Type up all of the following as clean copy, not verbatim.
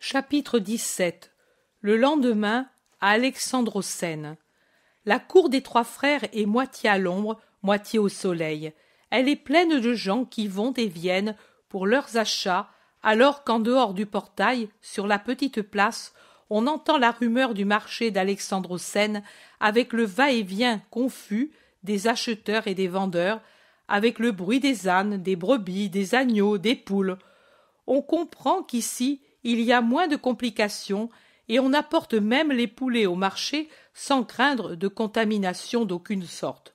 Chapitre 17. Le lendemain, à Alexandrocène. La cour des trois frères est moitié à l'ombre, moitié au soleil. Elle est pleine de gens qui vont et viennent pour leurs achats, alors qu'en dehors du portail, sur la petite place, on entend la rumeur du marché d'Alexandrocène avec le va-et-vient confus des acheteurs et des vendeurs, avec le bruit des ânes, des brebis, des agneaux, des poules. On comprend qu'ici, il y a moins de complications et on apporte même les poulets au marché sans craindre de contamination d'aucune sorte.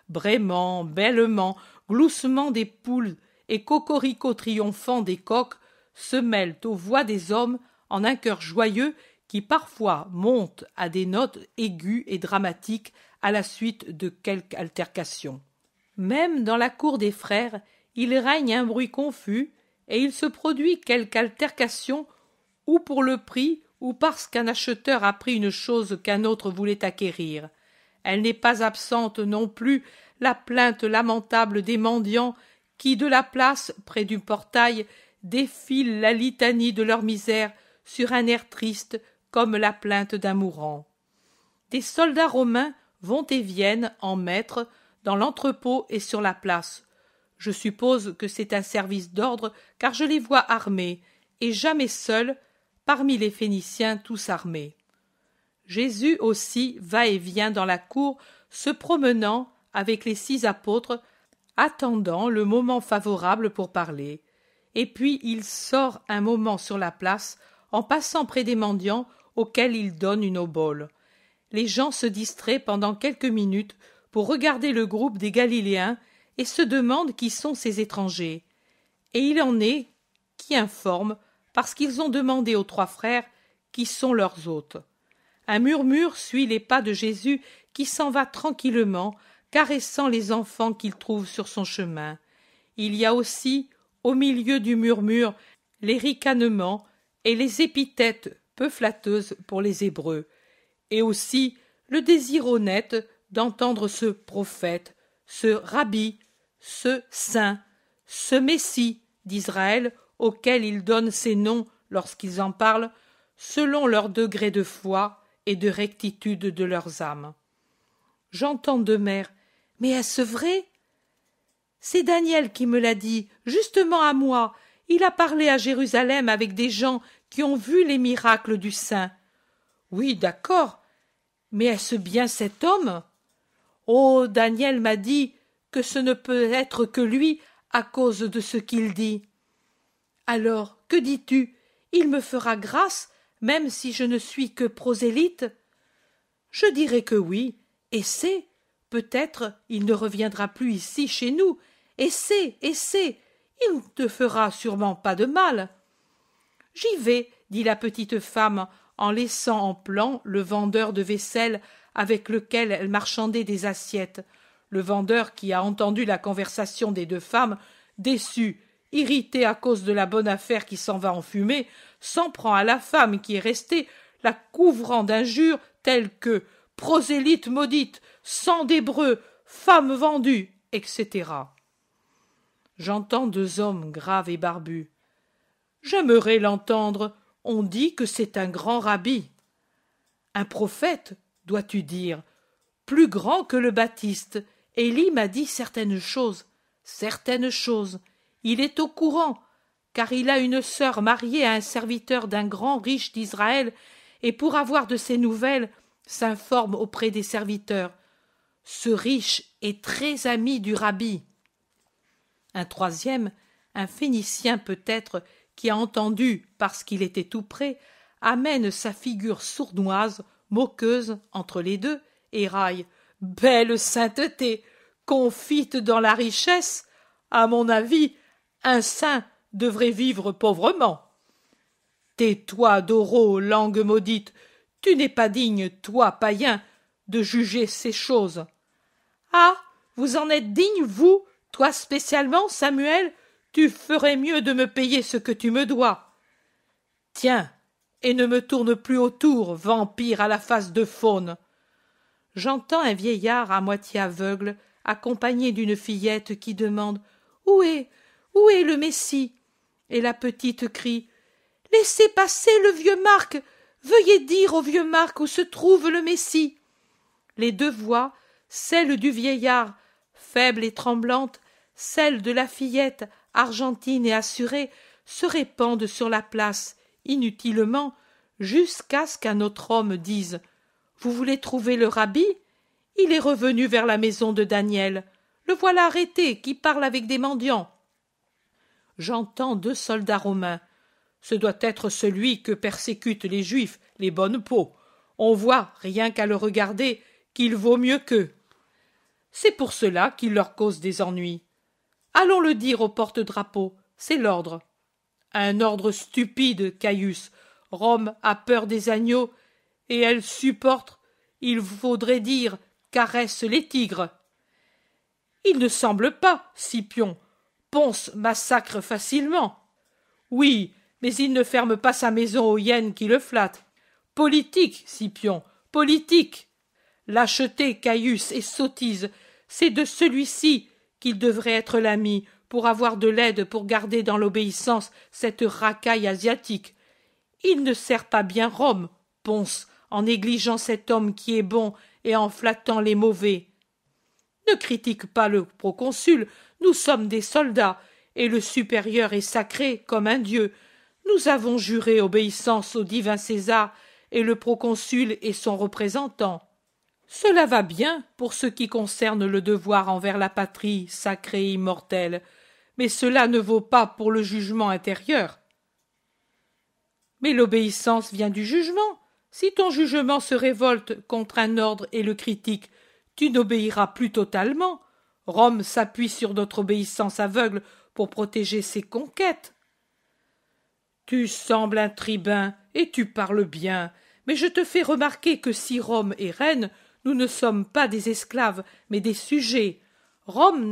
Braiements, bêlements, gloussements des poules et cocoricots triomphants des coqs se mêlent aux voix des hommes en un chœur joyeux qui parfois monte à des notes aiguës et dramatiques à la suite de quelque altercation. Même dans la cour des frères, il règne un bruit confus et il se produit quelque altercation ou pour le prix ou parce qu'un acheteur a pris une chose qu'un autre voulait acquérir. Elle n'est pas absente non plus la plainte lamentable des mendiants qui, de la place, près du portail, défilent la litanie de leur misère sur un air triste comme la plainte d'un mourant. Des soldats romains vont et viennent en maître dans l'entrepôt et sur la place. Je suppose que c'est un service d'ordre car je les vois armés, et jamais seuls, parmi les Phéniciens tous armés. Jésus aussi va et vient dans la cour, se promenant avec les 6 apôtres, attendant le moment favorable pour parler. Et puis il sort un moment sur la place, en passant près des mendiants auxquels il donne une obole. Les gens se distraient pendant quelques minutes pour regarder le groupe des Galiléens et se demandent qui sont ces étrangers. Et il en est qui informent, parce qu'ils ont demandé aux 3 frères qui sont leurs hôtes. Un murmure suit les pas de Jésus qui s'en va tranquillement, caressant les enfants qu'il trouve sur son chemin. Il y a aussi, au milieu du murmure, les ricanements et les épithètes peu flatteuses pour les Hébreux, et aussi le désir honnête d'entendre ce prophète, ce rabbi, ce saint, ce messie d'Israël auquel ils donnent ces noms lorsqu'ils en parlent, selon leur degré de foi et de rectitude de leurs âmes. J'entends de mer, mais est-ce vrai? C'est Daniel qui me l'a dit, justement à moi. Il a parlé à Jérusalem avec des gens qui ont vu les miracles du saint. Oui, d'accord, mais est-ce bien cet homme? Oh, Daniel m'a dit que ce ne peut être que lui à cause de ce qu'il dit. Alors, que dis-tu? Il me fera grâce, même si je ne suis que prosélyte? Je dirais que oui, et c'est, peut-être il ne reviendra plus ici chez nous, et c'est, il ne te fera sûrement pas de mal. J'y vais, dit la petite femme, en laissant en plan le vendeur de vaisselle avec lequel elle marchandait des assiettes. Le vendeur, qui a entendu la conversation des 2 femmes, déçu, irrité à cause de la bonne affaire qui s'en va en fumée, s'en prend à la femme qui est restée, la couvrant d'injures telles que « prosélyte maudite, sang d'hébreu, femme vendue », etc. J'entends 2 hommes graves et barbus. J'aimerais l'entendre, on dit que c'est un grand rabbi. Un prophète, dois-tu dire, plus grand que le Baptiste. Élie m'a dit certaines choses. Il est au courant, car il a une sœur mariée à un serviteur d'un grand riche d'Israël, et pour avoir de ses nouvelles, s'informe auprès des serviteurs. Ce riche est très ami du rabbi. Un 3e, un Phénicien peut-être, qui a entendu, parce qu'il était tout près, amène sa figure sournoise, moqueuse, entre les 2, et raille. Belle sainteté, confite dans la richesse, à mon avis, un saint devrait vivre pauvrement. Tais-toi, Doro, langue maudite, tu n'es pas digne, toi, païen, de juger ces choses. Ah, vous en êtes digne, vous, toi spécialement, Samuel? Tu ferais mieux de me payer ce que tu me dois. Tiens, et ne me tourne plus autour, vampire à la face de faune. J'entends un vieillard à moitié aveugle, accompagné d'une fillette qui demande « Où est le Messie ?» Et la petite crie Laissez passer le vieux Marc. Veuillez dire au vieux Marc où se trouve le Messie. Les deux voix, celle du vieillard, faible et tremblante, celle de la fillette, argentine et assurée, se répandent sur la place, inutilement, jusqu'à ce qu'un autre homme dise « Vous voulez trouver le rabbi ? Il est revenu vers la maison de Daniel. Le voilà arrêté, qui parle avec des mendiants. » J'entends 2 soldats romains. Ce doit être celui que persécutent les Juifs, les bonnes peaux. On voit, rien qu'à le regarder, qu'il vaut mieux qu'eux. C'est pour cela qu'il leur cause des ennuis. Allons le dire au porte-drapeau, c'est l'ordre. Un ordre stupide, Caius. Rome a peur des agneaux, et elle supporte, il faudrait dire, caresse les tigres. Il ne semble pas, Scipion. Ponce massacre facilement. Oui, mais il ne ferme pas sa maison aux hyènes qui le flattent. Politique, Scipion, politique. Lâcheté, Caius, et sottise, c'est de celui-ci qu'il devrait être l'ami, pour avoir de l'aide pour garder dans l'obéissance cette racaille asiatique. Il ne sert pas bien Rome, Ponce, en négligeant cet homme qui est bon et en flattant les mauvais. Ne critique pas le proconsul, nous sommes des soldats, et le supérieur est sacré comme un dieu. Nous avons juré obéissance au divin César, et le proconsul est son représentant. Cela va bien pour ce qui concerne le devoir envers la patrie sacrée et immortelle, mais cela ne vaut pas pour le jugement intérieur. Mais l'obéissance vient du jugement. Si ton jugement se révolte contre un ordre et le critique, tu n'obéiras plus totalement. Rome s'appuie sur notre obéissance aveugle pour protéger ses conquêtes. Tu sembles un tribun, et tu parles bien, mais je te fais remarquer que si Rome est reine, nous ne sommes pas des esclaves, mais des sujets. Rome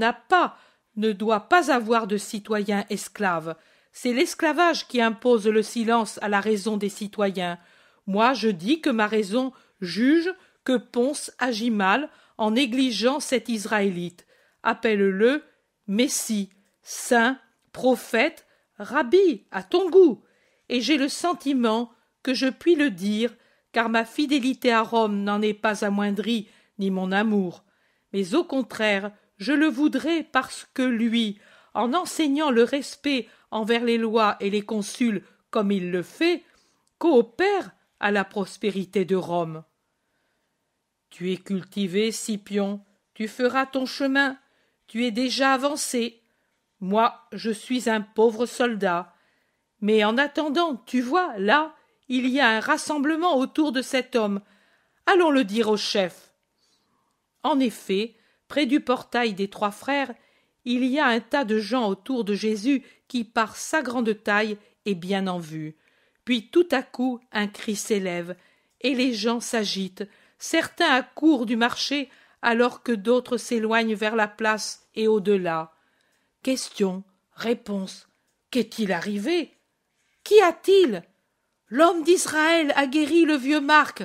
ne doit pas avoir de citoyens esclaves. C'est l'esclavage qui impose le silence à la raison des citoyens. Moi, je dis que ma raison juge que Ponce agit mal en négligeant cet Israélite. Appelle-le Messie, saint, prophète, rabbi, à ton goût. Et j'ai le sentiment que je puis le dire, car ma fidélité à Rome n'en est pas amoindrie, ni mon amour. Mais au contraire, je le voudrais parce que lui, en enseignant le respect envers les lois et les consuls comme il le fait, coopère à la prospérité de Rome. Tu es cultivé, Scipion, tu feras ton chemin, tu es déjà avancé. Moi, je suis un pauvre soldat. Mais en attendant, tu vois, là, il y a un rassemblement autour de cet homme. Allons le dire au chef. En effet, près du portail des 3 frères, il y a un tas de gens autour de Jésus qui, par sa grande taille, est bien en vue. Puis tout à coup, un cri s'élève, et les gens s'agitent. Certains accourent du marché, alors que d'autres s'éloignent vers la place et au-delà. Questions, réponses. Qu'est-il arrivé? Qu'y a-t-il? L'homme d'Israël a guéri le vieux Marc.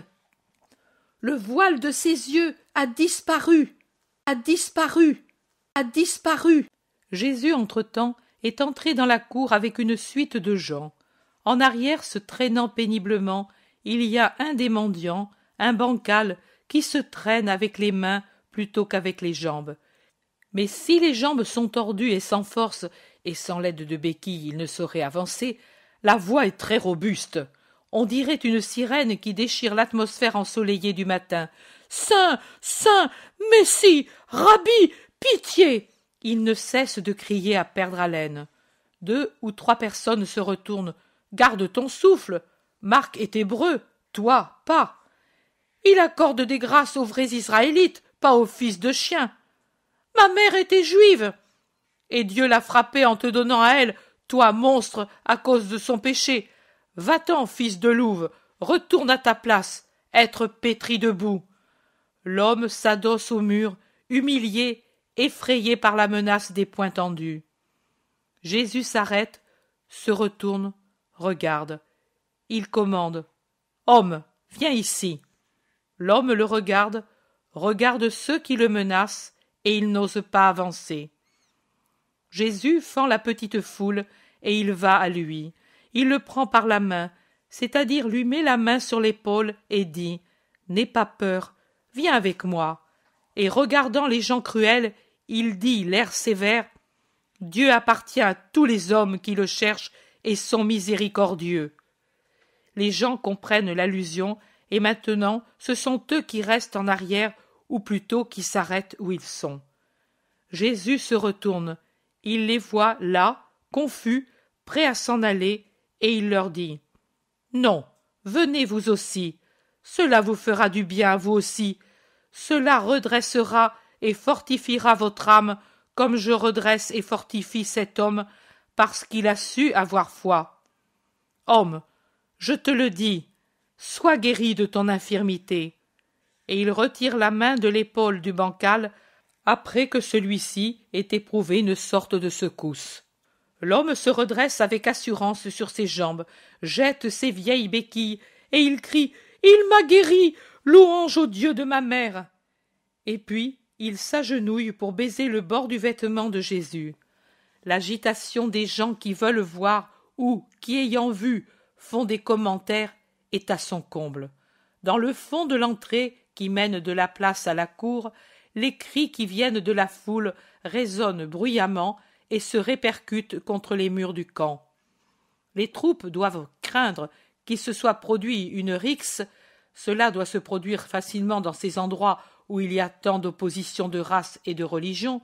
Le voile de ses yeux a disparu, a disparu, a disparu. Jésus, entre-temps, est entré dans la cour avec une suite de gens. En arrière, se traînant péniblement, il y a un des mendiants, un bancal, qui se traîne avec les mains plutôt qu'avec les jambes. Mais si les jambes sont tordues et sans force, et sans l'aide de béquilles il ne saurait avancer, la voix est très robuste. On dirait une sirène qui déchire l'atmosphère ensoleillée du matin. « Saint, Saint, Messie, Rabbi, pitié !» Il ne cesse de crier à perdre haleine. 2 ou 3 personnes se retournent. « Garde ton souffle. Marc est hébreu, toi, pas. Il accorde des grâces aux vrais Israélites, pas aux fils de chiens. Ma mère était juive. Et Dieu l'a frappée en te donnant à elle, toi, monstre, à cause de son péché. Va-t'en, fils de louve, retourne à ta place, être pétri de boue. » L'homme s'adosse au mur, humilié, effrayé par la menace des poings tendus. Jésus s'arrête, se retourne, regarde. Il commande. « Homme, viens ici. » L'homme le regarde ceux qui le menacent, et il n'ose pas avancer. Jésus fend la petite foule, et il va à lui. il le prend par la main, c'est-à-dire lui met la main sur l'épaule et dit « N'aie pas peur, viens avec moi ». Et regardant les gens cruels, il dit, l'air sévère « Dieu appartient à tous les hommes qui le cherchent et sont miséricordieux ». Les gens comprennent l'allusion, et maintenant ce sont eux qui restent en arrière, ou plutôt qui s'arrêtent où ils sont. Jésus se retourne, il les voit là, confus, prêts à s'en aller, et il leur dit « Non, venez vous aussi, cela vous fera du bien à vous aussi, cela redressera et fortifiera votre âme, comme je redresse et fortifie cet homme, parce qu'il a su avoir foi. Homme, je te le dis, sois guéri de ton infirmité. » Et il retire la main de l'épaule du bancal, après que celui-ci ait éprouvé une sorte de secousse. L'homme se redresse avec assurance sur ses jambes, jette ses vieilles béquilles, et il crie « Il m'a guéri, louange au Dieu de ma mère !» Et puis il s'agenouille pour baiser le bord du vêtement de Jésus. L'agitation des gens qui veulent voir ou qui, ayant vu, font des commentaires est à son comble. Dans le fond de l'entrée qui mène de la place à la cour, les cris qui viennent de la foule résonnent bruyamment et se répercutent contre les murs du camp. Les troupes doivent craindre qu'il se soit produit une rixe, cela doit se produire facilement dans ces endroits où il y a tant d'opposition de race et de religion,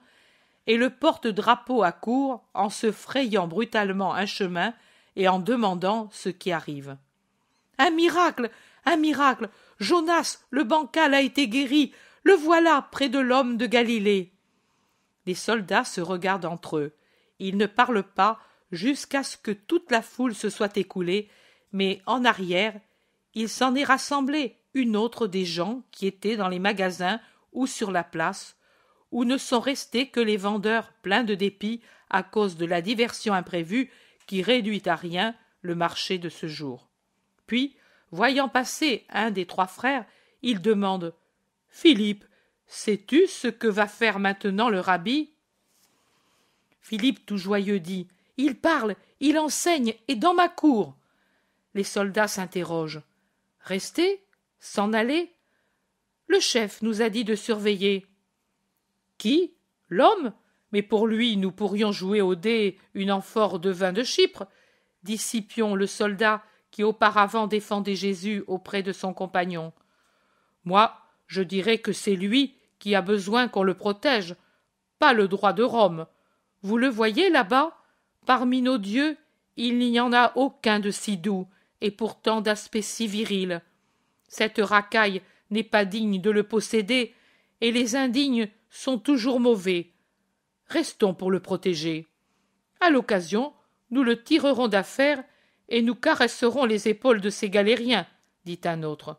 et le porte-drapeau accourt en se frayant brutalement un chemin et en demandant ce qui arrive. « Un miracle! Un miracle! Jonas, le bancal, a été guéri! Le voilà près de l'homme de Galilée !» Les soldats se regardent entre eux. Ils ne parlent pas jusqu'à ce que toute la foule se soit écoulée, mais en arrière, il s'en est rassemblé une autre des gens qui étaient dans les magasins ou sur la place, où ne sont restés que les vendeurs pleins de dépit à cause de la diversion imprévue qui réduit à rien le marché de ce jour. Puis, voyant passer un des trois frères, il demande « Philippe, sais-tu ce que va faire maintenant le rabbi ?» Philippe tout joyeux dit « Il parle, il enseigne, et dans ma cour !» Les soldats s'interrogent. « Rester ? S'en aller ? Le chef nous a dit de surveiller. » Qui ? L'homme ? Mais pour lui, nous pourrions jouer au dé une amphore de vin de Chypre, dit Scipion le soldat qui auparavant défendait Jésus auprès de son compagnon. Moi, je dirais que c'est lui qui a besoin qu'on le protège, pas le droit de Rome. Vous le voyez là-bas ? Parmi nos dieux, il n'y en a aucun de si doux, et pourtant d'aspect si viril. Cette racaille n'est pas digne de le posséder, et les indignes sont toujours mauvais. Restons pour le protéger. À l'occasion, nous le tirerons d'affaire et nous caresserons les épaules de ces galériens, dit un autre.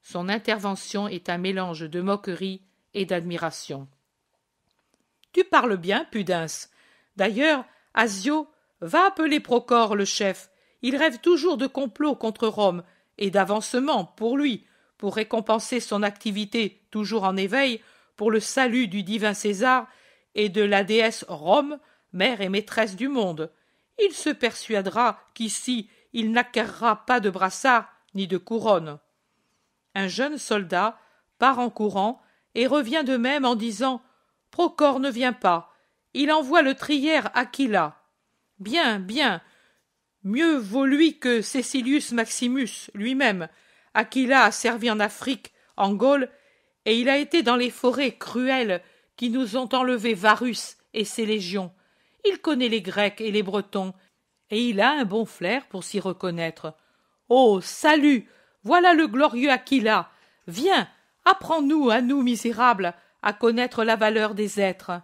Son intervention est un mélange de moquerie et d'admiration. Tu parles bien, Pudens. D'ailleurs, Asio, va appeler Procore le chef. Il rêve toujours de complot contre Rome et d'avancement pour lui, pour récompenser son activité toujours en éveil pour le salut du divin César et de la déesse Rome, mère et maîtresse du monde. Il se persuadera qu'ici il n'acquerra pas de brassard ni de couronne. Un jeune soldat part en courant et revient de même en disant « Procore ne vient pas, il envoie le triaire Aquila. » Bien, bien, mieux vaut lui que Cecilius Maximus lui-même. Aquila a servi en Afrique, en Gaule, et il a été dans les forêts cruelles qui nous ont enlevé Varus et ses légions. Il connaît les Grecs et les Bretons, et il a un bon flair pour s'y reconnaître. Oh, salut! Voilà le glorieux Aquila! Viens, apprends-nous, à nous misérables, à connaître la valeur des êtres.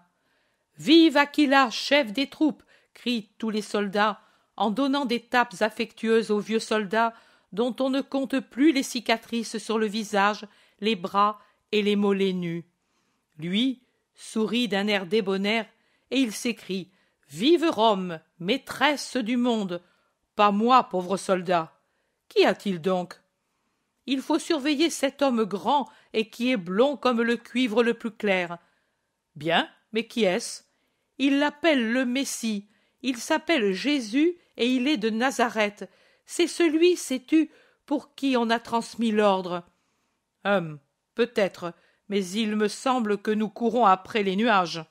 Vive Aquila, chef des troupes! Crient tous les soldats, en donnant des tapes affectueuses aux vieux soldats dont on ne compte plus les cicatrices sur le visage, les bras et les mollets nus. Lui sourit d'un air débonnaire et il s'écrie « Vive Rome, maîtresse du monde ! Pas moi, pauvre soldat. Qu'y a-t-il donc ? Il faut surveiller cet homme grand et qui est blond comme le cuivre le plus clair. Bien, mais qui est-ce ? Il l'appelle le Messie. Il s'appelle Jésus et il est de Nazareth. C'est celui, sais-tu, pour qui on a transmis l'ordre. Peut-être, mais il me semble que nous courons après les nuages.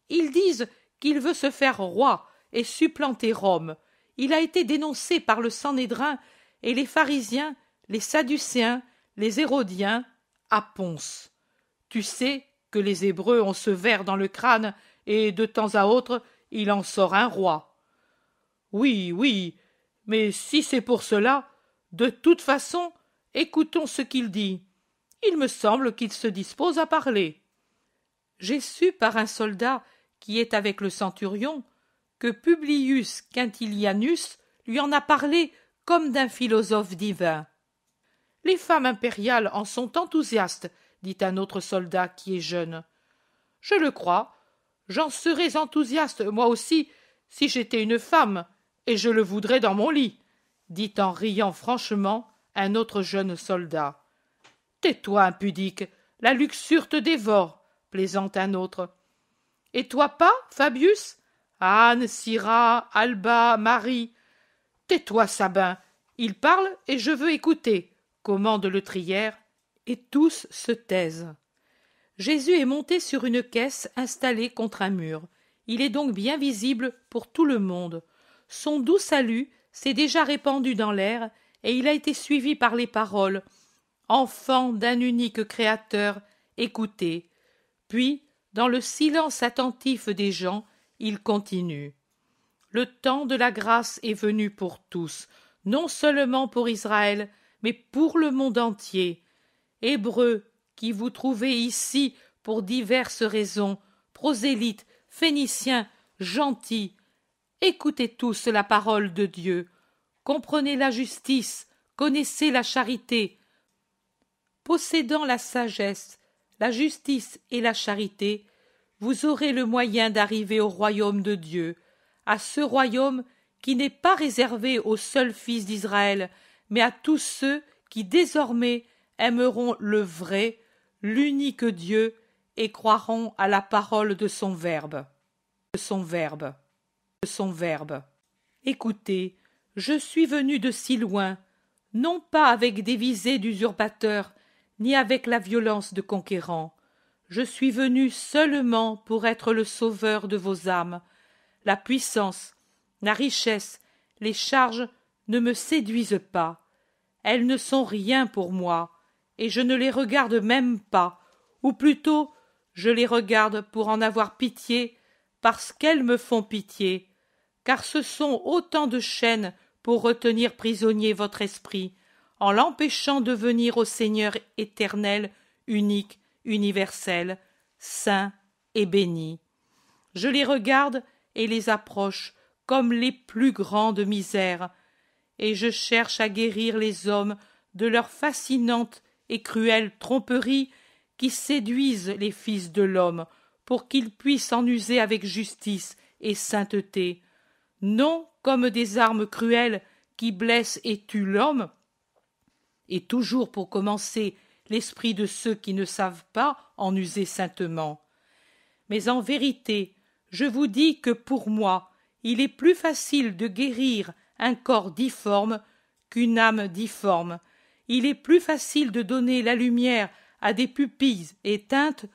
Ils disent qu'il veut se faire roi et supplanter Rome. Il a été dénoncé par le Sanhédrin et les pharisiens, les sadducéens, les hérodiens, à Ponce. Tu sais que les Hébreux ont ce ver dans le crâne, et de temps à autre il en sort un roi. Oui, oui, mais si c'est pour cela, de toute façon, écoutons ce qu'il dit. Il me semble qu'il se dispose à parler. J'ai su par un soldat qui est avec le centurion que Publius Quintilianus lui en a parlé comme d'un philosophe divin. Les femmes impériales en sont enthousiastes, dit un autre soldat qui est jeune. Je le crois, j'en serais enthousiaste moi aussi si j'étais une femme, et je le voudrais dans mon lit, dit en riant franchement un autre jeune soldat. Tais-toi, impudique, la luxure te dévore, plaisante un autre. Et toi pas, Fabius? Anne, Syrah, Alba, Marie. Tais-toi, Sabin, il parle et je veux écouter, commande le trière, et tous se taisent. Jésus est monté sur une caisse installée contre un mur. Il est donc bien visible pour tout le monde. Son doux salut s'est déjà répandu dans l'air, et il a été suivi par les paroles. Enfant d'un unique Créateur, écoutez. Puis, dans le silence attentif des gens, il continue. Le temps de la grâce est venu pour tous, non seulement pour Israël, mais pour le monde entier. Hébreux, qui vous trouvez ici pour diverses raisons, prosélytes, phéniciens, gentils, écoutez tous la parole de Dieu. Comprenez la justice, connaissez la charité. Possédant la sagesse, la justice et la charité, vous aurez le moyen d'arriver au royaume de Dieu, à ce royaume qui n'est pas réservé aux seuls fils d'Israël, mais à tous ceux qui désormais aimeront le vrai, l'unique Dieu, et croiront à la parole de son Verbe. Écoutez, je suis venu de si loin, non pas avec des visées d'usurpateur, ni avec la violence de conquérants. Je suis venu seulement pour être le sauveur de vos âmes. La puissance, la richesse, les charges ne me séduisent pas. Elles ne sont rien pour moi, et je ne les regarde même pas, ou plutôt je les regarde pour en avoir pitié, parce qu'elles me font pitié, car ce sont autant de chaînes pour retenir prisonnier votre esprit, en l'empêchant de venir au Seigneur éternel, unique, universel, saint et béni. Je les regarde et les approche comme les plus grandes misères, et je cherche à guérir les hommes de leurs fascinantes et cruelles tromperies qui séduisent les fils de l'homme pour qu'ils puissent en user avec justice et sainteté, non comme des armes cruelles qui blessent et tuent l'homme, et toujours pour commencer l'esprit de ceux qui ne savent pas en user saintement. Mais en vérité, je vous dis que pour moi, il est plus facile de guérir un corps difforme qu'une âme difforme. Il est plus facile de donner la lumière à des pupilles éteintes,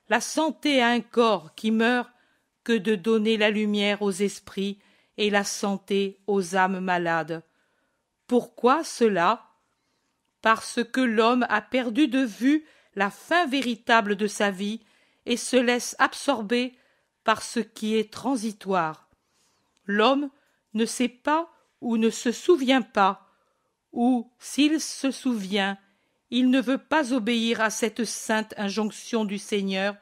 la santé à un corps qui meurt, que de donner la lumière aux esprits et la santé aux âmes malades. Pourquoi cela? Parce que l'homme a perdu de vue la fin véritable de sa vie et se laisse absorber par ce qui est transitoire. L'homme ne sait pas ou ne se souvient pas, ou, s'il se souvient, il ne veut pas obéir à cette sainte injonction du Seigneur,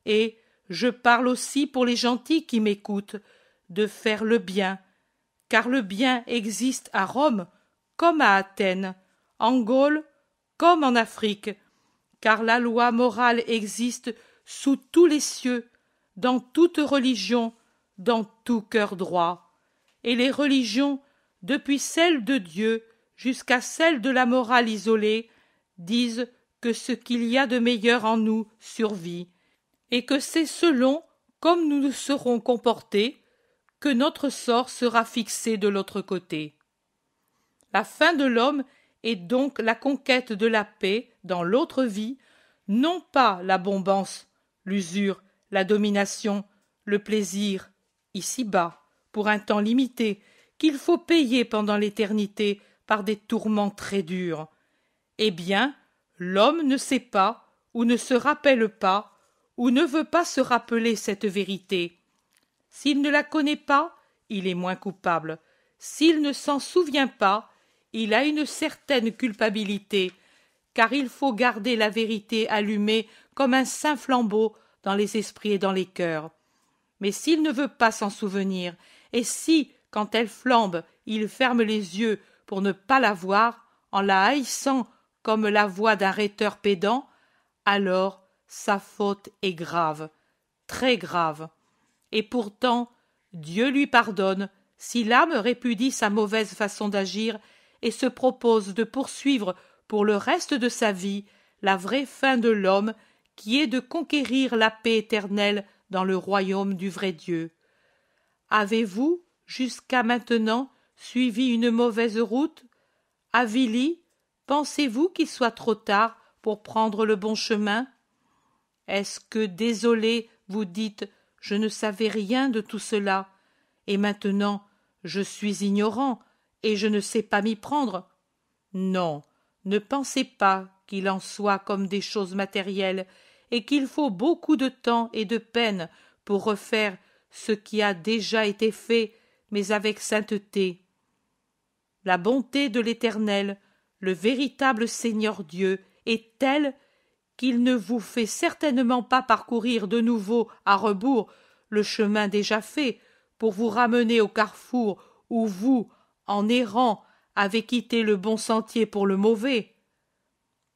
et je parle aussi pour les gentils qui m'écoutent, de faire le bien, car le bien existe à Rome comme à Athènes, en Gaule comme en Afrique, car la loi morale existe sous tous les cieux, dans toute religion, dans tout cœur droit. Et les religions, depuis celle de Dieu jusqu'à celle de la morale isolée, disent que ce qu'il y a de meilleur en nous survit, et que c'est selon comme nous nous serons comportés que notre sort sera fixé de l'autre côté. La fin de l'homme est donc la conquête de la paix dans l'autre vie, non pas la bombance, l'usure, la domination, le plaisir, ici-bas, pour un temps limité, qu'il faut payer pendant l'éternité par des tourments très durs. Eh bien, l'homme ne sait pas, ou ne se rappelle pas, ou ne veut pas se rappeler cette vérité. S'il ne la connaît pas, il est moins coupable. S'il ne s'en souvient pas, il a une certaine culpabilité, car il faut garder la vérité allumée comme un saint flambeau dans les esprits et dans les cœurs. Mais s'il ne veut pas s'en souvenir, et si, quand elle flambe, il ferme les yeux pour ne pas la voir, en la haïssant comme la voix d'un rhéteur pédant, alors sa faute est grave, très grave. Et pourtant, Dieu lui pardonne si l'âme répudie sa mauvaise façon d'agir et se propose de poursuivre pour le reste de sa vie la vraie fin de l'homme qui est de conquérir la paix éternelle dans le royaume du vrai Dieu. Avez-vous, jusqu'à maintenant, suivi une mauvaise route? Avili, pensez-vous qu'il soit trop tard pour prendre le bon chemin? Est-ce que, désolé, vous dites « Je ne savais rien de tout cela, et maintenant je suis ignorant, et je ne sais pas m'y prendre ». Non, ne pensez pas qu'il en soit comme des choses matérielles, et qu'il faut beaucoup de temps et de peine pour refaire ce qui a déjà été fait, mais avec sainteté. La bonté de l'Éternel, le véritable Seigneur Dieu, est telle qu'il ne vous fait certainement pas parcourir de nouveau à rebours le chemin déjà fait pour vous ramener au carrefour où vous, en errant, avez quitté le bon sentier pour le mauvais.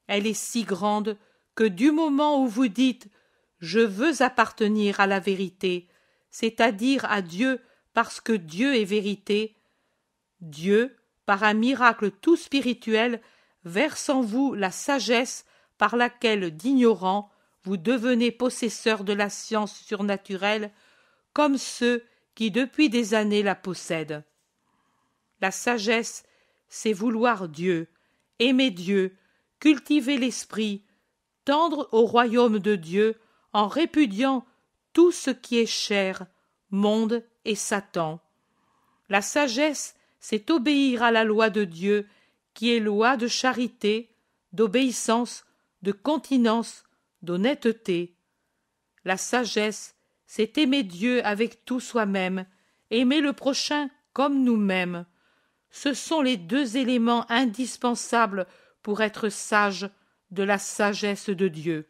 Elle est si grande que du moment où vous dites « Je veux appartenir à la vérité », c'est-à-dire à Dieu parce que Dieu est vérité, Dieu, par un miracle tout spirituel, verse en vous la sagesse par laquelle, d'ignorants, vous devenez possesseurs de la science surnaturelle, comme ceux qui depuis des années la possèdent. La sagesse, c'est vouloir Dieu, aimer Dieu, cultiver l'esprit, tendre au royaume de Dieu en répudiant tout ce qui est chair, monde et Satan. La sagesse, c'est obéir à la loi de Dieu, qui est loi de charité, d'obéissance, de continence, d'honnêteté. La sagesse, c'est aimer Dieu avec tout soi-même, aimer le prochain comme nous-mêmes. Ce sont les deux éléments indispensables pour être sage de la sagesse de Dieu.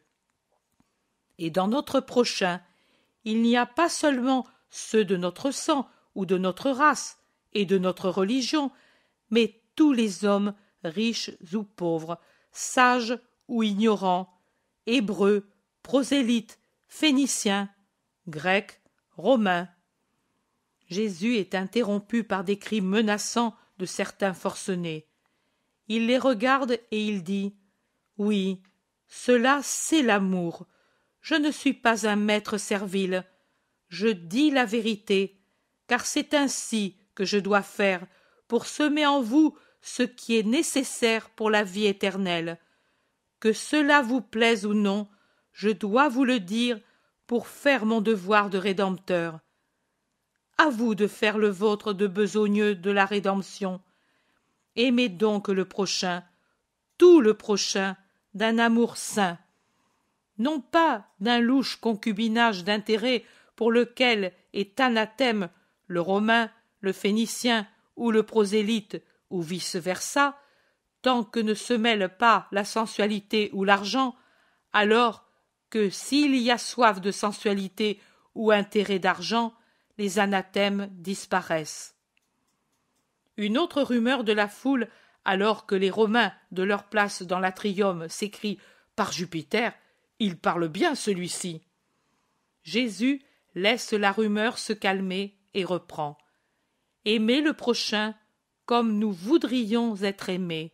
Et dans notre prochain, il n'y a pas seulement ceux de notre sang ou de notre race et de notre religion, mais tous les hommes, riches ou pauvres, sages ou ignorants, hébreux, prosélytes, phéniciens, grecs, romains. Jésus est interrompu par des cris menaçants de certains forcenés. Il les regarde et il dit « Oui, cela c'est l'amour. Je ne suis pas un maître servile. Je dis la vérité, car c'est ainsi que je dois faire pour semer en vous ce qui est nécessaire pour la vie éternelle. Que cela vous plaise ou non, je dois vous le dire pour faire mon devoir de rédempteur. À vous de faire le vôtre de besogneux de la rédemption. Aimez donc le prochain, tout le prochain, d'un amour saint. Non pas d'un louche concubinage d'intérêt pour lequel est anathème le Romain, le Phénicien ou le prosélyte, ou vice-versa, tant que ne se mêle pas la sensualité ou l'argent, alors que s'il y a soif de sensualité ou intérêt d'argent, les anathèmes disparaissent. Une autre rumeur de la foule, alors que les Romains, de leur place dans l'atrium, s'écrient « Par Jupiter, il parle bien celui-ci !» Jésus laisse la rumeur se calmer et reprend. Aimez le prochain comme nous voudrions être aimés,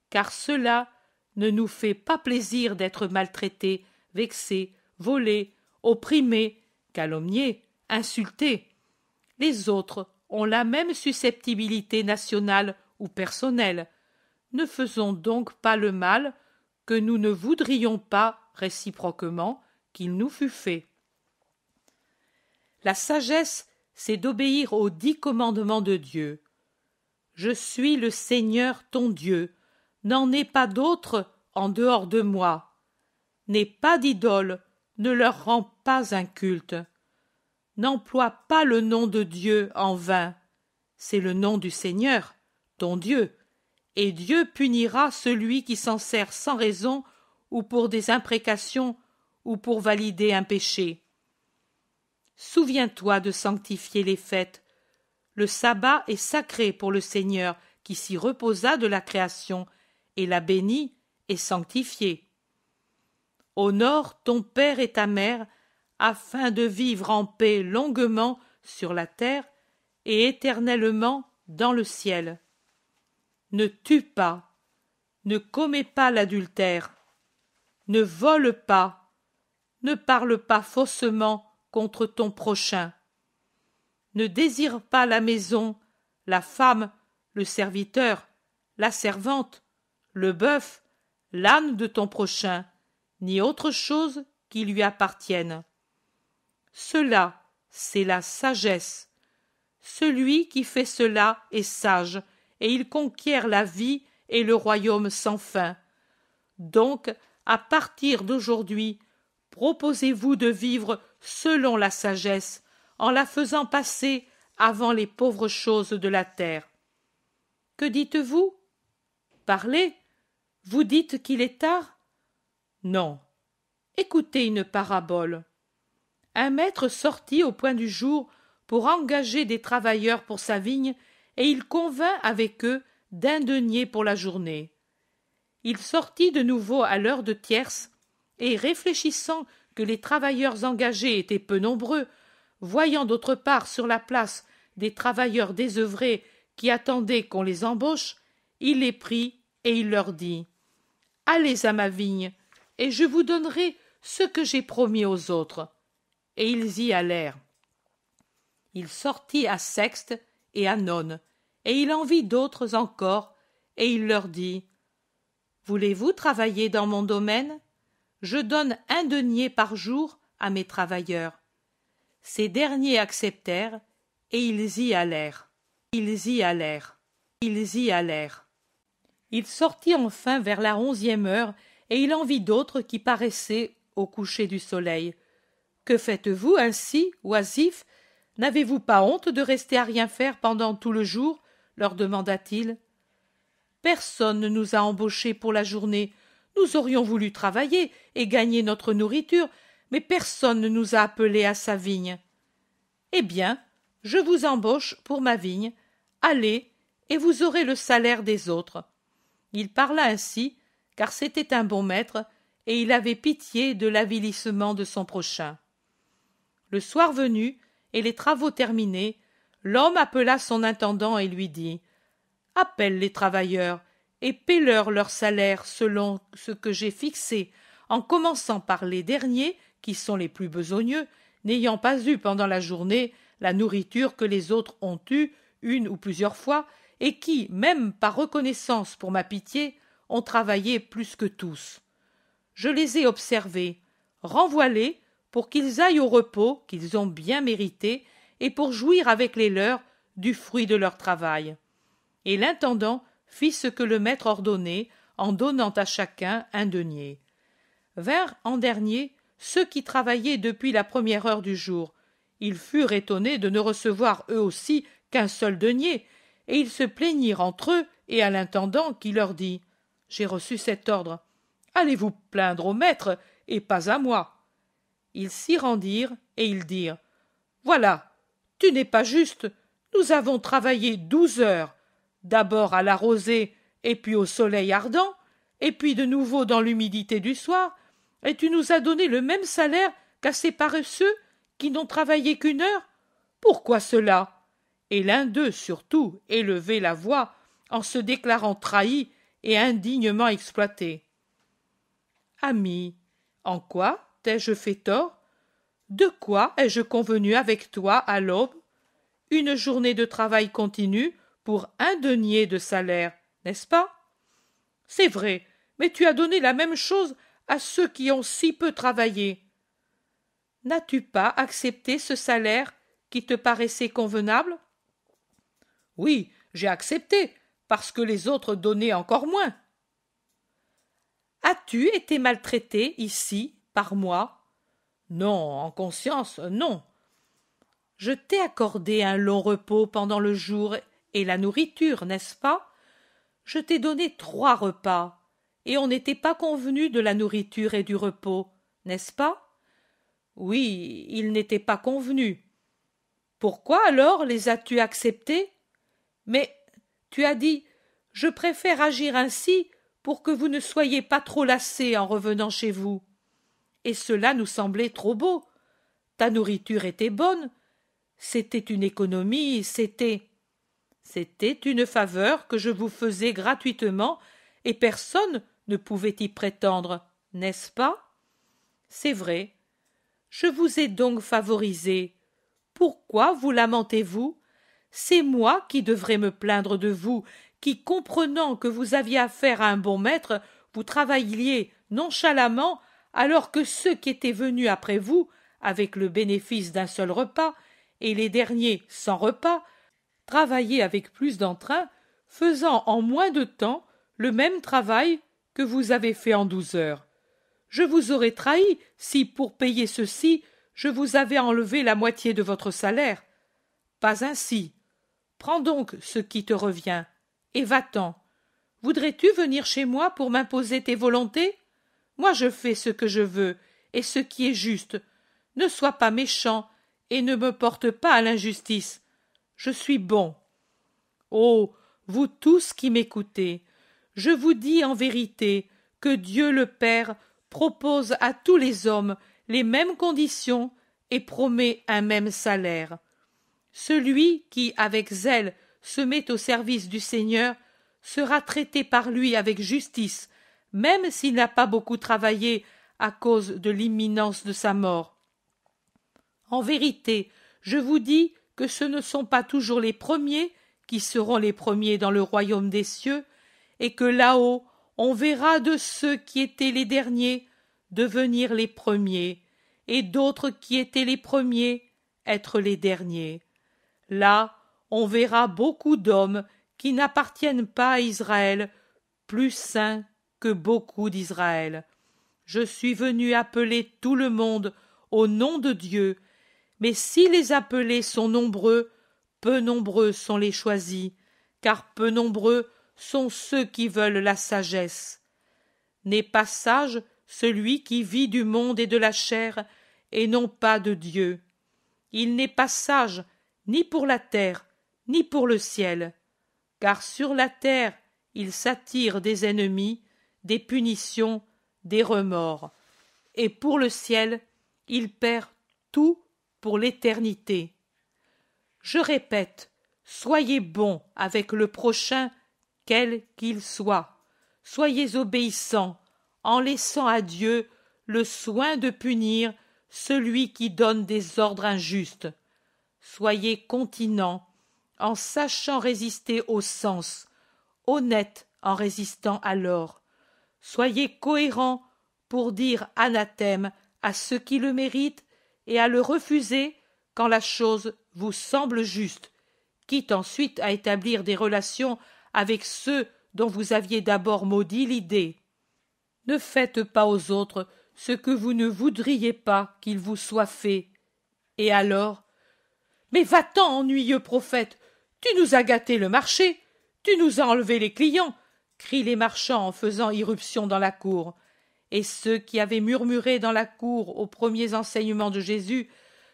car cela ne nous fait pas plaisir d'être maltraités, vexés, volés, opprimés, calomniés, insultés. Les autres ont la même susceptibilité nationale ou personnelle. Ne faisons donc pas le mal que nous ne voudrions pas, réciproquement, qu'il nous fût fait. La sagesse, c'est d'obéir aux 10 commandements de Dieu. Je suis le Seigneur ton Dieu, n'en aie pas d'autre en dehors de moi. N'aie pas d'idole, ne leur rends pas un culte. N'emploie pas le nom de Dieu en vain. C'est le nom du Seigneur, ton Dieu, et Dieu punira celui qui s'en sert sans raison ou pour des imprécations ou pour valider un péché. Souviens-toi de sanctifier les fêtes. Le sabbat est sacré pour le Seigneur qui s'y reposa de la création et l'a béni et sanctifié. Honore ton père et ta mère afin de vivre en paix longuement sur la terre et éternellement dans le ciel. Ne tue pas, ne commets pas l'adultère, ne vole pas, ne parle pas faussement contre ton prochain. Ne désire pas la maison, la femme, le serviteur, la servante, le bœuf, l'âne de ton prochain, ni autre chose qui lui appartienne. Cela, c'est la sagesse. Celui qui fait cela est sage, et il conquiert la vie et le royaume sans fin. Donc, à partir d'aujourd'hui, proposez-vous de vivre selon la sagesse, en la faisant passer avant les pauvres choses de la terre. Que dites-vous? Parlez? Vous dites qu'il est tard? Non. Écoutez une parabole. Un maître sortit au point du jour pour engager des travailleurs pour sa vigne, et il convint avec eux d'un denier pour la journée. Il sortit de nouveau à l'heure de tierce, et réfléchissant que les travailleurs engagés étaient peu nombreux, voyant d'autre part sur la place des travailleurs désœuvrés qui attendaient qu'on les embauche, il les prit et il leur dit « Allez à ma vigne, et je vous donnerai ce que j'ai promis aux autres. » Et ils y allèrent. Il sortit à Sexte et à None, et il en vit d'autres encore, et il leur dit « Voulez-vous travailler dans mon domaine? Je donne un denier par jour à mes travailleurs. » Ces derniers acceptèrent, et ils y allèrent. Ils y allèrent. Ils y allèrent. Il sortit enfin vers la 11e heure, et il en vit d'autres qui paraissaient au coucher du soleil. « Que faites-vous ainsi, oisifs? N'avez-vous pas honte de rester à rien faire pendant tout le jour ?» leur demanda-t-il. « Personne ne nous a embauchés pour la journée. Nous aurions voulu travailler et gagner notre nourriture, mais personne ne nous a appelés à sa vigne. »« Eh bien, je vous embauche pour ma vigne. Allez, et vous aurez le salaire des autres. » Il parla ainsi, car c'était un bon maître, et il avait pitié de l'avilissement de son prochain. Le soir venu, et les travaux terminés, l'homme appela son intendant et lui dit « Appelle les travailleurs, et paie-leur leur salaire selon ce que j'ai fixé, en commençant par les derniers, qui sont les plus besogneux, n'ayant pas eu pendant la journée la nourriture que les autres ont eue une ou plusieurs fois, et qui, même par reconnaissance pour ma pitié, ont travaillé plus que tous. Je les ai observés. Renvoie-les pour qu'ils aillent au repos qu'ils ont bien mérité et pour jouir avec les leurs du fruit de leur travail. » Et l'intendant fit ce que le maître ordonnait en donnant à chacun un denier. Vinrent en dernier ceux qui travaillaient depuis la première heure du jour. Ils furent étonnés de ne recevoir eux aussi qu'un seul denier, et ils se plaignirent entre eux et à l'intendant qui leur dit « J'ai reçu cet ordre. Allez vous plaindre au maître et pas à moi. » Ils s'y rendirent et ils dirent « Voilà, tu n'es pas juste. Nous avons travaillé 12 heures, d'abord à la rosée et puis au soleil ardent, et puis de nouveau dans l'humidité du soir, et tu nous as donné le même salaire qu'à ces paresseux qui n'ont travaillé qu'1 heure. Pourquoi cela ?» Et l'un d'eux surtout élevait la voix en se déclarant trahi et indignement exploité. « Ami, en quoi t'ai-je fait tort? De quoi ai-je convenu avec toi à l'aube? une journée de travail continu pour 1 denier de salaire, n'est-ce pas? C'est vrai, mais tu as donné la même chose à ceux qui ont si peu travaillé. N'as-tu pas accepté ce salaire qui te paraissait convenable? Oui, j'ai accepté, parce que les autres donnaient encore moins. As-tu été maltraité ici, par moi? Non, en conscience, non. Je t'ai accordé un long repos pendant le jour et la nourriture, n'est-ce pas? Je t'ai donné 3 repas, et on n'était pas convenu de la nourriture et du repos, n'est-ce pas? Oui, il n'était pas convenu. Pourquoi alors les as-tu acceptés? Mais tu as dit, je préfère agir ainsi pour que vous ne soyez pas trop lassés en revenant chez vous. Et cela nous semblait trop beau. Ta nourriture était bonne. C'était une économie, c'était une faveur que je vous faisais gratuitement et personne ne pouvait y prétendre, n'est-ce pas? C'est vrai. Je vous ai donc favorisé. Pourquoi vous lamentez-vous? C'est moi qui devrais me plaindre de vous, qui, comprenant que vous aviez affaire à un bon maître, vous travailliez nonchalamment, alors que ceux qui étaient venus après vous, avec le bénéfice d'un seul repas, et les derniers sans repas, travaillaient avec plus d'entrain, faisant en moins de temps le même travail que vous avez fait en 12 heures. Je vous aurais trahi si, pour payer ceci, je vous avais enlevé la moitié de votre salaire. Pas ainsi. Prends donc ce qui te revient, et va-t'en. Voudrais-tu venir chez moi pour m'imposer tes volontés? Moi je fais ce que je veux, et ce qui est juste. Ne sois pas méchant, et ne me porte pas à l'injustice. Je suis bon. Oh, vous tous qui m'écoutez, je vous dis en vérité que Dieu le Père propose à tous les hommes les mêmes conditions et promet un même salaire. Celui qui, avec zèle, se met au service du Seigneur sera traité par lui avec justice, même s'il n'a pas beaucoup travaillé à cause de l'imminence de sa mort. En vérité, je vous dis que ce ne sont pas toujours les premiers qui seront les premiers dans le royaume des cieux, et que là-haut on verra de ceux qui étaient les derniers devenir les premiers, et d'autres qui étaient les premiers être les derniers. Là, on verra beaucoup d'hommes qui n'appartiennent pas à Israël, plus saints que beaucoup d'Israël. Je suis venu appeler tout le monde au nom de Dieu, mais si les appelés sont nombreux, peu nombreux sont les choisis, car peu nombreux sont ceux qui veulent la sagesse. N'est pas sage celui qui vit du monde et de la chair, et non pas de Dieu. Il n'est pas sage ni pour la terre, ni pour le ciel, car sur la terre il s'attire des ennemis, des punitions, des remords, et pour le ciel il perd tout pour l'éternité. Je répète, soyez bons avec le prochain, quel qu'il soit. Soyez obéissants, en laissant à Dieu le soin de punir celui qui donne des ordres injustes. Soyez continents, en sachant résister au sens, honnêtes en résistant à l'or. Soyez cohérents pour dire anathème à ceux qui le méritent et à le refuser quand la chose vous semble juste, quitte ensuite à établir des relations avec ceux dont vous aviez d'abord maudit l'idée. Ne faites pas aux autres ce que vous ne voudriez pas qu'il vous soit fait. Et alors? Mais va-t'en, ennuyeux prophète, tu nous as gâté le marché, tu nous as enlevé les clients, crient les marchands en faisant irruption dans la cour. Et ceux qui avaient murmuré dans la cour aux premiers enseignements de Jésus,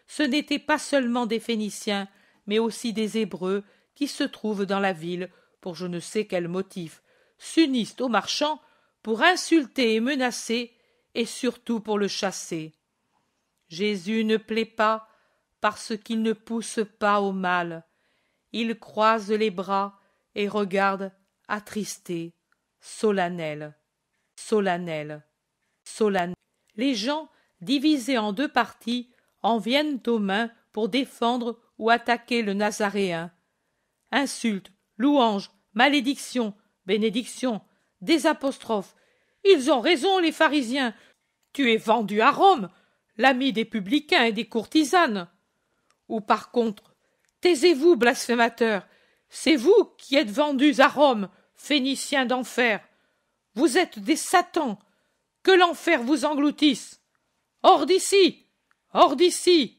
ce n'étaient pas seulement des Phéniciens, mais aussi des Hébreux qui se trouvent dans la ville, pour je ne sais quel motif, s'unissent aux marchands pour insulter et menacer, et surtout pour le chasser. Jésus ne plaît pas parce qu'il ne pousse pas au mal. Il croise les bras et regarde attristé, solennel, solennel, solennel. Les gens, divisés en 2 parties, en viennent aux mains pour défendre ou attaquer le Nazaréen. Insultes, louanges, malédictions, bénédictions, des apostrophes. Ils ont raison, les pharisiens. Tu es vendu à Rome, l'ami des publicains et des courtisanes. Ou par contre, taisez-vous, blasphémateurs, c'est vous qui êtes vendus à Rome, Phéniciens d'enfer. Vous êtes des satans, que l'enfer vous engloutisse. Hors d'ici, hors d'ici,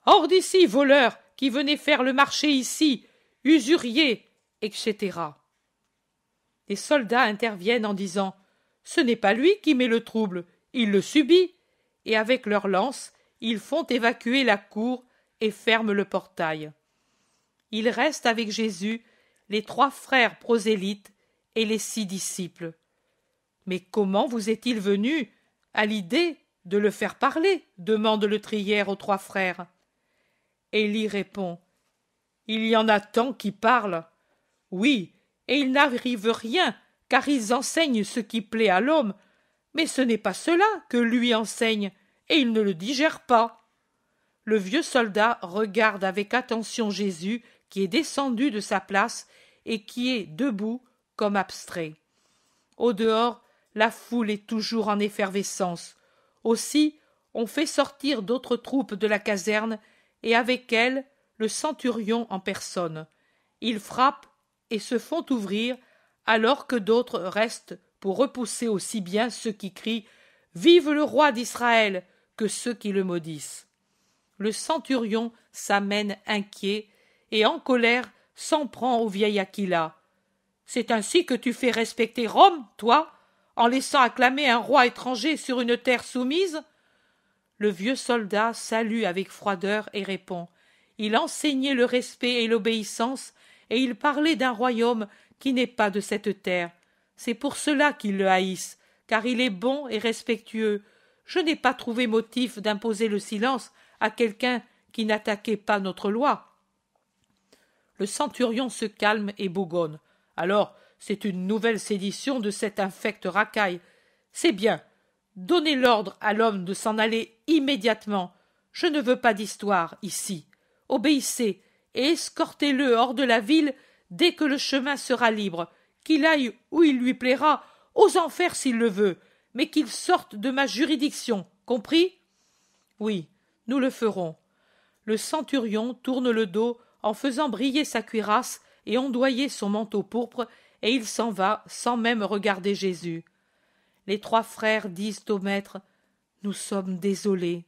hors d'ici, voleurs qui venez faire le marché ici, usuriers, etc. Les soldats interviennent en disant « Ce n'est pas lui qui met le trouble, il le subit », et avec leurs lances, ils font évacuer la cour et ferment le portail. Il reste avec Jésus les 3 frères prosélytes et les 6 disciples. Mais comment vous est-il venu à l'idée de le faire parler demande le trière aux 3 frères. Élie répond « Il y en a tant qui parlent. Oui, et il n'arrive rien, car ils enseignent ce qui plaît à l'homme, mais ce n'est pas cela que lui enseigne, et il ne le digère pas. » Le vieux soldat regarde avec attention Jésus qui est descendu de sa place et qui est debout comme abstrait. Au dehors, la foule est toujours en effervescence. Aussi, on fait sortir d'autres troupes de la caserne et avec elles le centurion en personne. Ils frappent et se font ouvrir alors que d'autres restent pour repousser aussi bien ceux qui crient « Vive le roi d'Israël !» que ceux qui le maudissent. Le centurion s'amène inquiet et en colère s'en prend au vieil Aquila. « C'est ainsi que tu fais respecter Rome, toi, en laissant acclamer un roi étranger sur une terre soumise ?» Le vieux soldat salue avec froideur et répond « Il enseignait le respect et l'obéissance, et il parlait d'un royaume qui n'est pas de cette terre. C'est pour cela qu'ils le haïssent, car il est bon et respectueux. Je n'ai pas trouvé motif d'imposer le silence à quelqu'un qui n'attaquait pas notre loi. » Le centurion se calme et bougonne. « Alors, c'est une nouvelle sédition de cette infecte racaille. C'est bien. Donnez l'ordre à l'homme de s'en aller immédiatement. Je ne veux pas d'histoire ici. Obéissez et escortez-le hors de la ville dès que le chemin sera libre, qu'il aille où il lui plaira, aux enfers s'il le veut, mais qu'il sorte de ma juridiction. Compris ? Oui, nous le ferons. » Le centurion tourne le dos en faisant briller sa cuirasse et ondoyer son manteau pourpre, et il s'en va sans même regarder Jésus. Les 3 frères disent au maître « Nous sommes désolés. »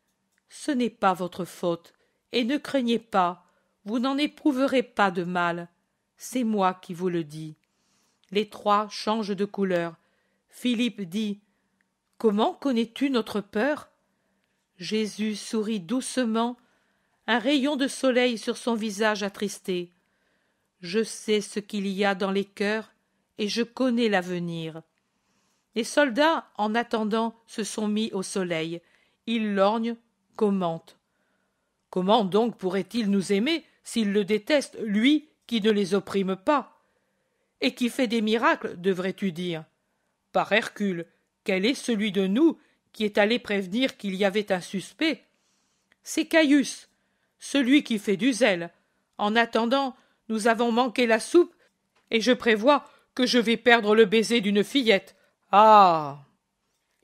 « Ce n'est pas votre faute, et ne craignez pas, vous n'en éprouverez pas de mal. C'est moi qui vous le dis. » Les 3 changent de couleur. Philippe dit « Comment connais-tu notre peur ?» Jésus sourit doucement, un rayon de soleil sur son visage attristé. « Je sais ce qu'il y a dans les cœurs, et je connais l'avenir. » Les soldats, en attendant, se sont mis au soleil. Ils lorgnent, commentent. « Comment donc pourrait-il nous aimer s'il le déteste, lui qui ne les opprime pas ? Et qui fait des miracles, devrais-tu dire. Par Hercule, quel est celui de nous qui est allé prévenir qu'il y avait un suspect? C'est Caius, celui qui fait du zèle. En attendant, nous avons manqué la soupe, et je prévois que je vais perdre le baiser d'une fillette. Ah !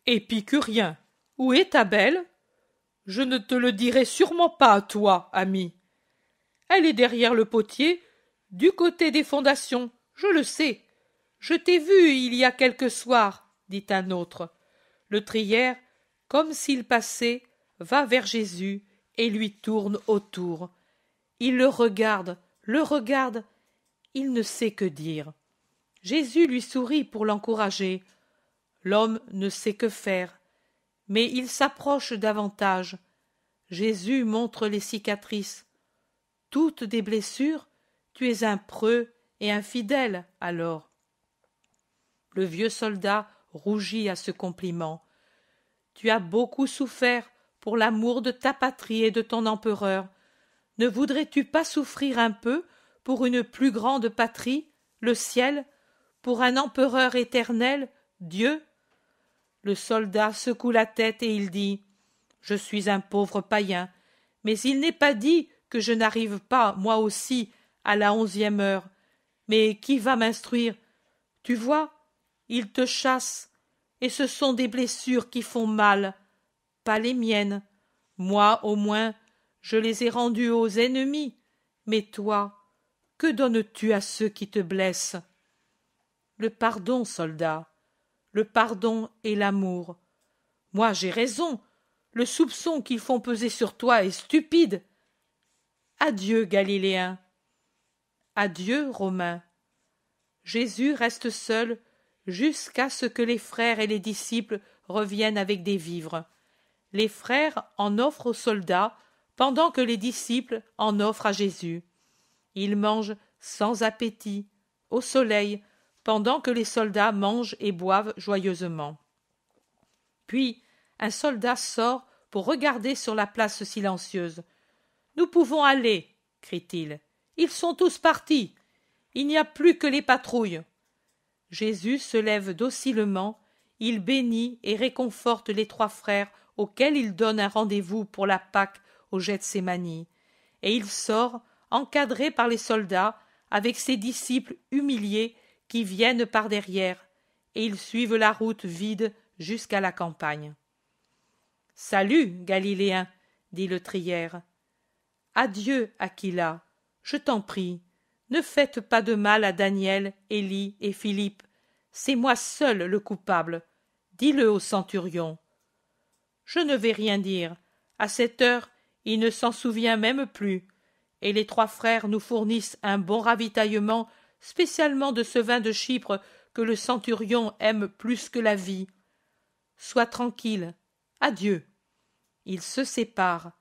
Épicurien, où est ta belle? Je ne te le dirai sûrement pas à toi, ami. Elle est derrière le potier, du côté des fondations, je le sais. Je t'ai vu il y a quelques soirs, dit un autre. Le trière, comme s'il passait, va vers Jésus et lui tourne autour. Il le regarde, il ne sait que dire. Jésus lui sourit pour l'encourager. L'homme ne sait que faire, mais il s'approche davantage. Jésus montre les cicatrices. Toutes des blessures, tu es un preux et infidèle alors. Le vieux soldat rougit à ce compliment. Tu as beaucoup souffert pour l'amour de ta patrie et de ton empereur. Ne voudrais-tu pas souffrir un peu pour une plus grande patrie, le ciel, pour un empereur éternel, Dieu? Le soldat secoue la tête et il dit « Je suis un pauvre païen, mais il n'est pas dit que je n'arrive pas, moi aussi, à la 11e heure. Mais qui va m'instruire? Tu vois, ils te chassent, et ce sont des blessures qui font mal, pas les miennes. Moi, au moins, je les ai rendues aux ennemis. Mais toi, que donnes-tu à ceux qui te blessent? Le pardon, soldat, le pardon et l'amour. Moi, j'ai raison. Le soupçon qu'ils font peser sur toi est stupide. Adieu, Galiléens. Adieu, Romains. Jésus reste seul jusqu'à ce que les frères et les disciples reviennent avec des vivres. Les frères en offrent aux soldats pendant que les disciples en offrent à Jésus. Ils mangent sans appétit, au soleil, pendant que les soldats mangent et boivent joyeusement. Puis un soldat sort pour regarder sur la place silencieuse. « Nous pouvons aller, crie-t-il. Ils sont tous partis. Il n'y a plus que les patrouilles. » Jésus se lève docilement, il bénit et réconforte les 3 frères auxquels il donne un rendez-vous pour la Pâque au Gethsémani, et il sort, encadré par les soldats, avec ses disciples humiliés qui viennent par derrière, et ils suivent la route vide jusqu'à la campagne. « Salut, Galiléens, dit le trière. Adieu, Aquila, je t'en prie, ne faites pas de mal à Daniel, Élie et Philippe, c'est moi seul le coupable, dis-le au centurion. Je ne vais rien dire, à cette heure il ne s'en souvient même plus, et les 3 frères nous fournissent un bon ravitaillement, spécialement de ce vin de Chypre que le centurion aime plus que la vie. Sois tranquille, adieu. » Ils se séparent.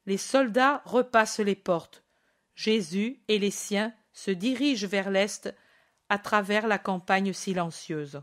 Les soldats repassent les portes. Jésus et les siens se dirigent vers l'est à travers la campagne silencieuse.